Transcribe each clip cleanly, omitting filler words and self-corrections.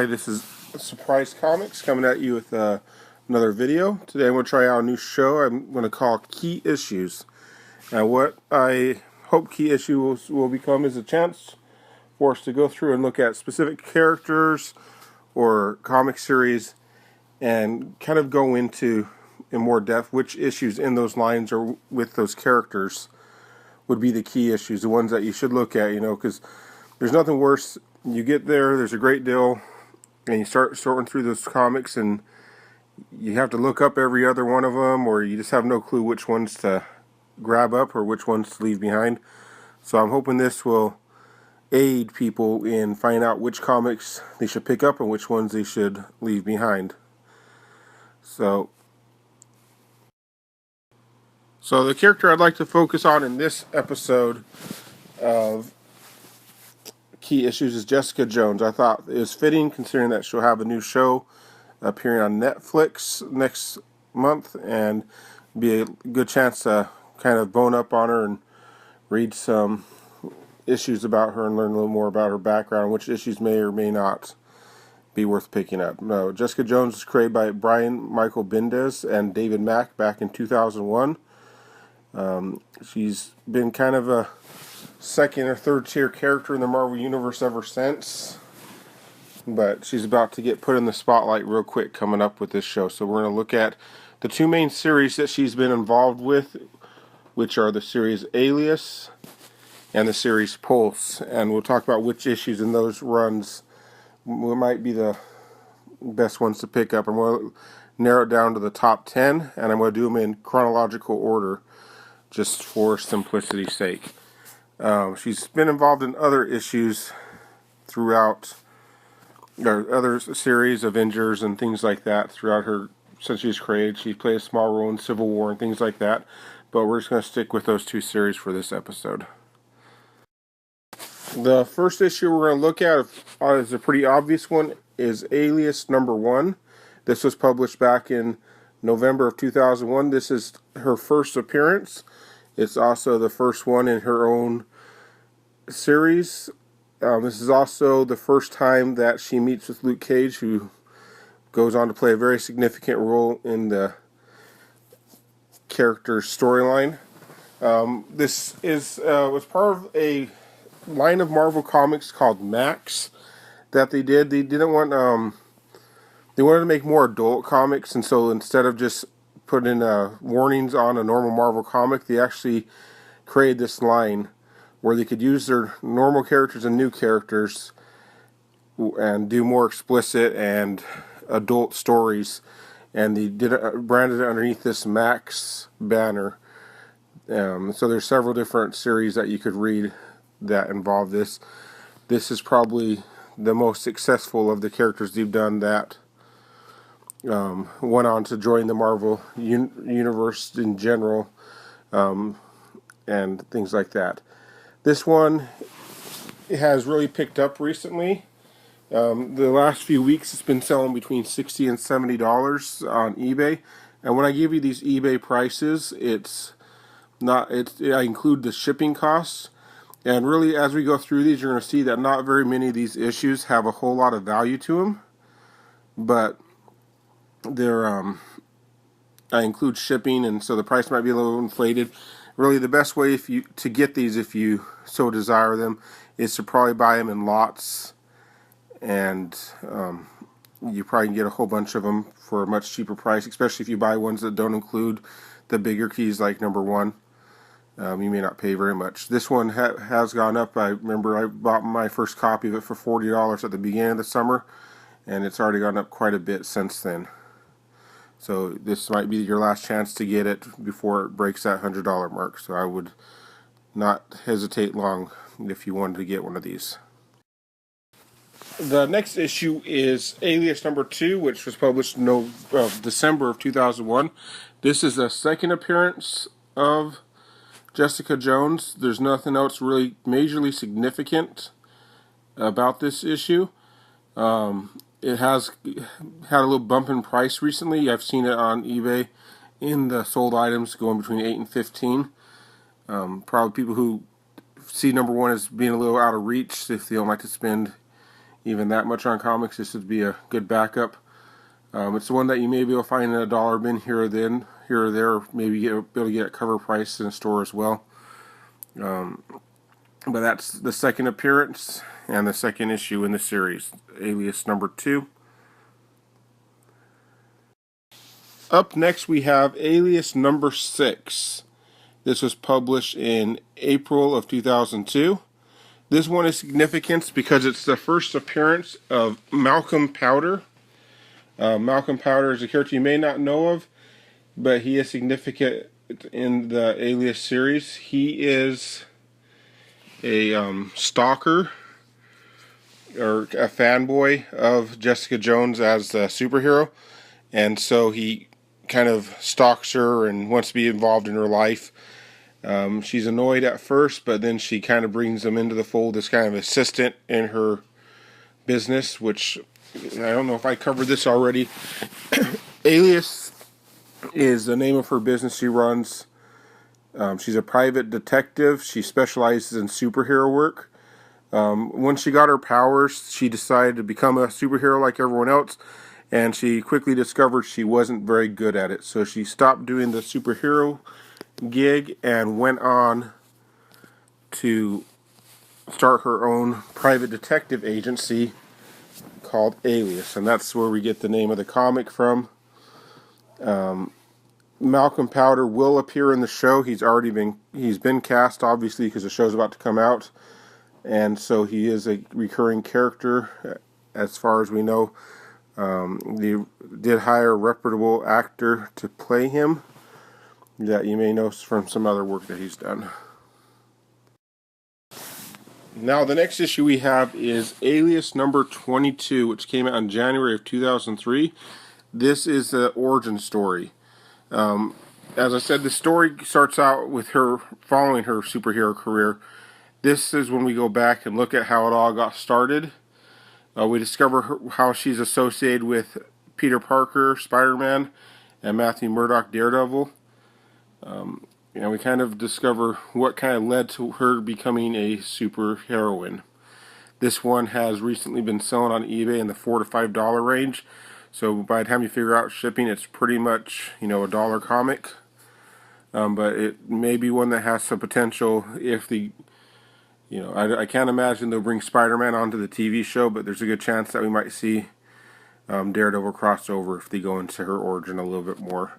Hi, this is Surprise Comics coming at you with another video. Today I'm going to try out a new show I'm going to call Key Issues. Now what I hope Key Issues will become is a chance for us to go through and look at specific characters or comic series and kind of go into in more depth which issues in those lines or with those characters would be the key issues, the ones that you should look at, because there's nothing worse. You get there's a great deal, and you start sorting through those comics, and you have to look up every other one of them, or you just have no clue which ones to grab up or which ones to leave behind. So I'm hoping this will aid people in finding out which comics they should pick up and which ones they should leave behind. So the character I'd like to focus on in this episode of Key Issues is Jessica Jones. I thought it was fitting considering that she'll have a new show appearing on Netflix next month, and be a good chance to kind of bone up on her and read some issues about her and learn a little more about her background, which issues may or may not be worth picking up. No, Jessica Jones was created by Brian Michael Bendis and David Mack back in 2001. She's been kind of a second or third tier character in the Marvel Universe ever since, but she's about to get put in the spotlight real quick coming up with this show. So we're going to look at the two main series that she's been involved with, which are the series Alias and the series Pulse, and we'll talk about which issues in those runs might be the best ones to pick up. I'm going to narrow it down to the top 10, and I'm going to do them in chronological order just for simplicity's sake. She's been involved in other issues throughout, or other series, Avengers and things like that throughout her, since she was created. She played a small role in Civil War and things like that, but we're just going to stick with those two series for this episode. The first issue we're going to look at is a pretty obvious one, is Alias number 1. This was published back in November of 2001. This is her first appearance. It's also the first one in her own series. This is also the first time that she meets with Luke Cage, who goes on to play a very significant role in the character's storyline. This was part of a line of Marvel comics called Max that they did. They wanted to make more adult comics, and so instead of just putting warnings on a normal Marvel comic, they actually created this line where they could use their normal characters and new characters and do more explicit and adult stories, and they branded it underneath this Max banner. So there's several different series that you could read that involve this. This is probably the most successful of the characters they've done that went on to join the Marvel universe in general, and things like that. This one has really picked up recently. The last few weeks it's been selling between $60 and $70 on eBay, and when I give you these eBay prices, I include the shipping costs. And really, as we go through these, you're going to see that not very many of these issues have a whole lot of value to them, but I include shipping, and so the price might be a little inflated. Really, the best way to get these, if you so desire them, is to probably buy them in lots, and you probably can get a whole bunch of them for a much cheaper price, especially if you buy ones that don't include the bigger keys like number 1. You may not pay very much. This one has gone up. I remember I bought my first copy of it for $40 at the beginning of the summer, and it's already gone up quite a bit since then. So this might be your last chance to get it before it breaks that $100 mark. So I would not hesitate long if you wanted to get one of these. The next issue is Alias number 2, which was published in December of 2001. This is the second appearance of Jessica Jones. There's nothing else really majorly significant about this issue. It has had a little bump in price recently. I've seen it on eBay in the sold items going between $8 and $15. Probably people who see number 1 as being a little out of reach if they don't like to spend even that much on comics. This would be a good backup. It's the one that you may be able to find in a dollar bin here or there, maybe be able to get a cover price in a store as well. But that's the second appearance and the second issue in the series, Alias number 2. Up next we have Alias number 6. This was published in April of 2002. This one is significant because it's the first appearance of Malcolm Powder. Malcolm Powder is a character you may not know of, but he is significant in the Alias series. He is a stalker or a fanboy of Jessica Jones as a superhero, and so he kind of stalks her and wants to be involved in her life. She's annoyed at first, but then she kind of brings him into the fold as kind of assistant in her business, which I don't know if I covered this already. Alias is the name of her business she runs. She's a private detective. She specializes in superhero work. When she got her powers, she decided to become a superhero like everyone else, and she quickly discovered she wasn't very good at it. So she stopped doing the superhero gig and went on to start her own private detective agency called Alias, and that's where we get the name of the comic from. Malcolm Powder will appear in the show. He's been cast, obviously, because the show's about to come out, and so he is a recurring character as far as we know. They did hire a reputable actor to play him that you may know from some other work that he's done. Now, the next issue we have is Alias number 22, which came out in January of 2003. This is the origin story. As I said, the story starts out with her following her superhero career. This is when we go back and look at how it all got started. We discover how she's associated with Peter Parker, Spider-Man, and Matthew Murdock, Daredevil. We kind of discover what kind of led to her becoming a superheroine. This one has recently been selling on eBay in the $4 to $5 range. So by the time you figure out shipping, it's pretty much, a dollar comic. But it may be one that has some potential if I can't imagine they'll bring Spider-Man onto the TV show, but there's a good chance that we might see Daredevil crossover if they go into her origin a little bit more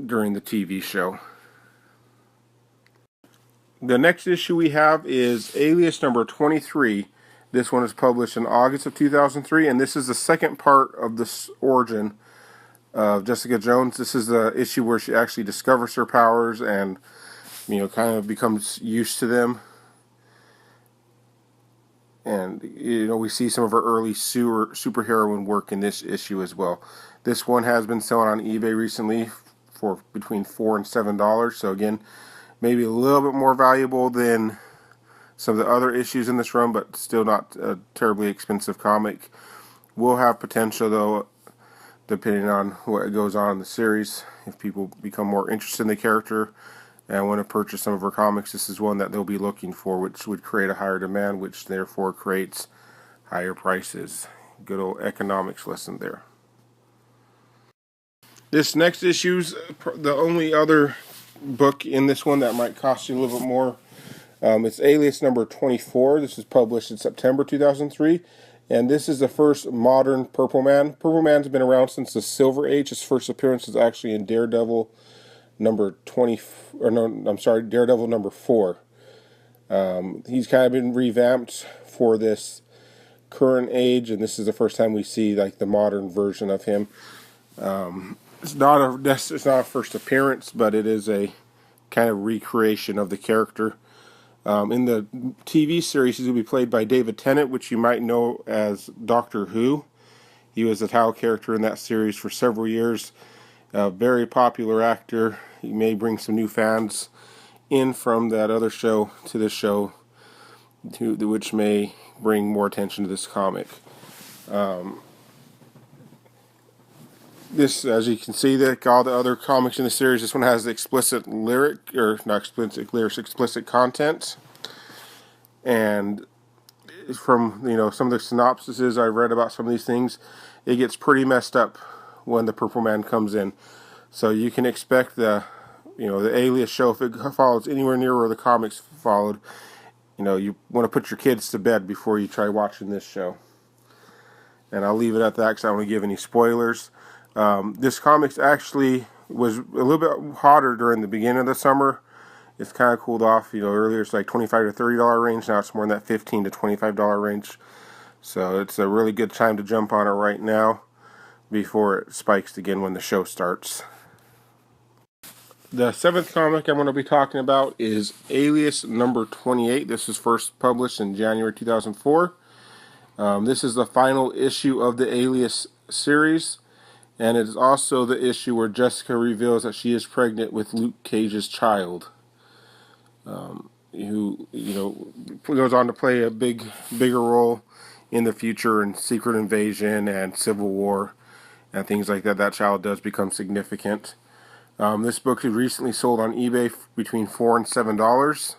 during the TV show. The next issue we have is Alias number 23. This one is published in August of 2003, and this is the second part of this origin of Jessica Jones. This is the issue where she actually discovers her powers and, kind of becomes used to them. And, we see some of her early superheroine work in this issue as well. This one has been selling on eBay recently for between $4 and $7. So again, maybe a little bit more valuable than some of the other issues in this run, but still not a terribly expensive comic. Will have potential, though, depending on what goes on in the series. If people become more interested in the character and want to purchase some of her comics, this is one that they'll be looking for, which would create a higher demand, which therefore creates higher prices. Good old economics lesson there. This next issue's the only other book in this one that might cost you a little bit more. It's Alias number 24. This is published in September 2003. And this is the first modern Purple Man. Purple Man's been around since the Silver Age. His first appearance is actually in Daredevil number Daredevil number 4. He's kind of been revamped for this current age, and this is the first time we see the modern version of him. It's not a first appearance, but it is a kind of recreation of the character. In the TV series, he's going to be played by David Tennant, which you might know as Doctor Who. He was a title character in that series for several years. A very popular actor. He may bring some new fans in from that other show to this show, which may bring more attention to this comic. This, as you can see, all the other comics in the series, this one has explicit content. And from some of the synopsises I read about some of these things, it gets pretty messed up when the Purple Man comes in. So you can expect the Alias show, if it follows anywhere near where the comics followed, you want to put your kids to bed before you try watching this show. And I'll leave it at that because I don't want to give any spoilers. This comics actually was a little bit hotter during the beginning of the summer. It's kind of cooled off. Earlier it's like $25 to $30 range. Now it's more in that $15 to $25 range. So it's a really good time to jump on it right now before it spikes again when the show starts. The 7th comic I'm going to be talking about is Alias number 28. This was first published in January 2004. This is the final issue of the Alias series, and it is also the issue where Jessica reveals that she is pregnant with Luke Cage's child, who goes on to play a bigger role in the future in Secret Invasion and Civil War and things like that. That child does become significant. This book is recently sold on eBay between $4 and $7,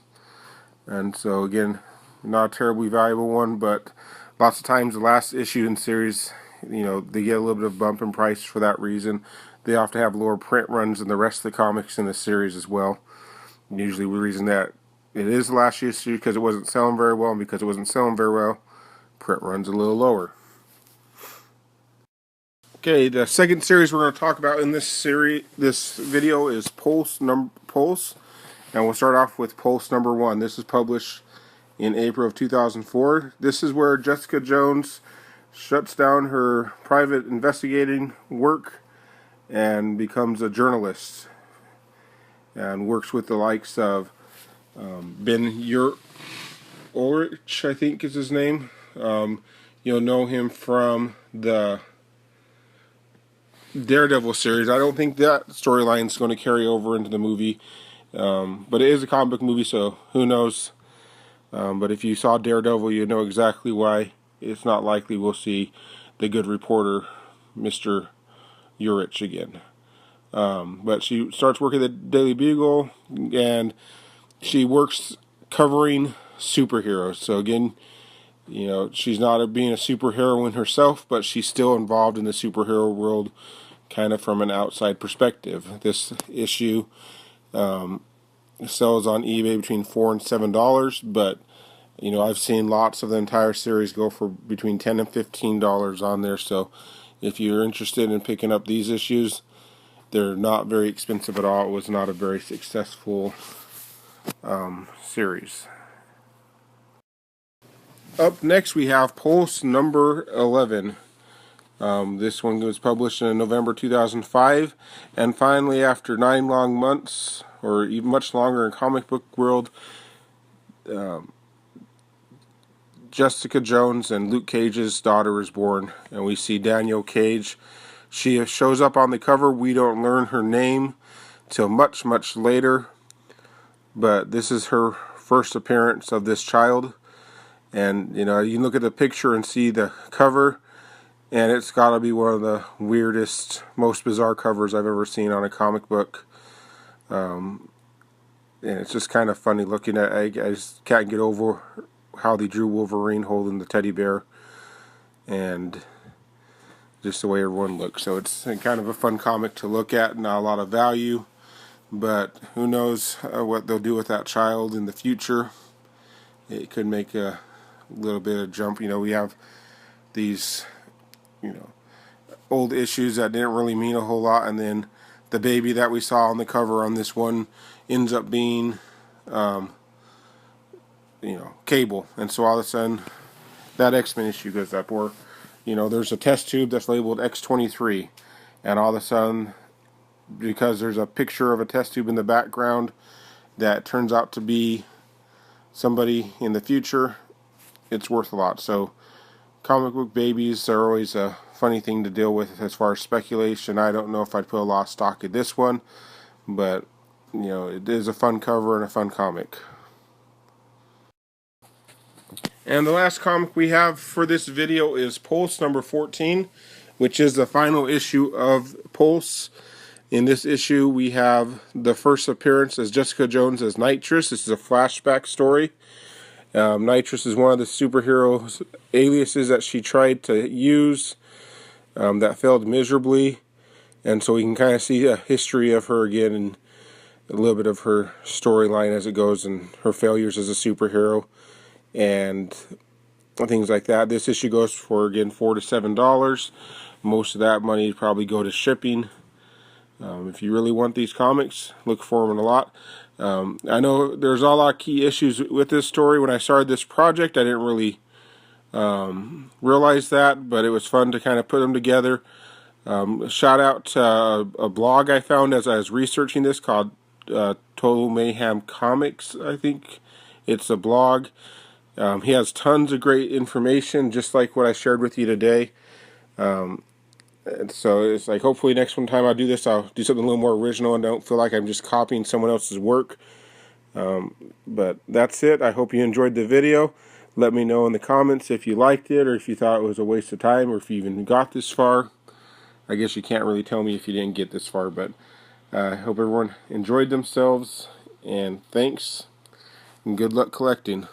and so again, not a terribly valuable one, but lots of times the last issue in series, they get a little bit of bump in price for that reason. They often have lower print runs than the rest of the comics in the series as well. Usually the reason that it is the last issue because it wasn't selling very well, and because it wasn't selling very well, print runs a little lower. Okay, the second series we're going to talk about in this video is Pulse, and we'll start off with Pulse number 1. This is published in April of 2004. This is where Jessica Jones shuts down her private investigating work and becomes a journalist, and works with the likes of Ben Urich, I think is his name. You'll know him from the Daredevil series. I don't think that storyline is going to carry over into the movie, but it is a comic book movie, so who knows. But if you saw Daredevil, you know exactly why it's not likely we'll see the good reporter, Mr. Urich, again. But she starts working at the Daily Bugle, and she works covering superheroes. So again, she's not being a superheroine herself, but she's still involved in the superhero world, kind of from an outside perspective. This issue sells on eBay between $4 and $7, but I've seen lots of the entire series go for between $10 and $15 on there. So if you're interested in picking up these issues, they're not very expensive at all. It was not a very successful series. Up next we have Pulse number 11. This one was published in November 2005, and finally, after 9 long months, or even much longer in comic book world, Jessica Jones and Luke Cage's daughter is born, and we see Danielle Cage. She shows up on the cover. We don't learn her name till much, much later, but this is her first appearance of this child. And you can look at the picture and see the cover, and it's got to be one of the weirdest, most bizarre covers I've ever seen on a comic book. And it's just kind of funny looking at it. I just can't get over how they drew Wolverine holding the teddy bear, and just the way everyone looks. So it's kind of a fun comic to look at, not a lot of value, but who knows what they'll do with that child in the future. It could make a little bit of jump. We have these old issues that didn't really mean a whole lot, and then the baby that we saw on the cover on this one ends up being Cable, and so all of a sudden that X-Men issue goes up, or there's a test tube that's labeled X-23, and all of a sudden, because there's a picture of a test tube in the background that turns out to be somebody in the future, it's worth a lot. So comic book babies are always a funny thing to deal with as far as speculation. I don't know if I'd put a lot of stock in this one, but it is a fun cover and a fun comic. And the last comic we have for this video is Pulse number 14, which is the final issue of Pulse. In this issue, we have the first appearance as Jessica Jones as Nitrous. This is a flashback story, Nitrous is one of the superhero aliases that she tried to use that failed miserably, and so we can kind of see a history of her again and a little bit of her storyline as it goes and her failures as a superhero and things like that. This issue goes for, again, $4 to $7. Most of that money would probably go to shipping. If you really want these comics, look for them a lot. I know there's a lot of key issues with this story. When I started this project, I didn't really realize that, but it was fun to kind of put them together. Shout out to a blog I found as I was researching this called Total Mayhem Comics, I think. It's a blog. He has tons of great information, just like what I shared with you today. And so it's like, hopefully next time I do this, I'll do something a little more original and don't feel like I'm just copying someone else's work. But that's it. I hope you enjoyed the video. Let me know in the comments if you liked it or if you thought it was a waste of time or if you even got this far. I guess you can't really tell me if you didn't get this far, but I hope everyone enjoyed themselves, and thanks, and good luck collecting.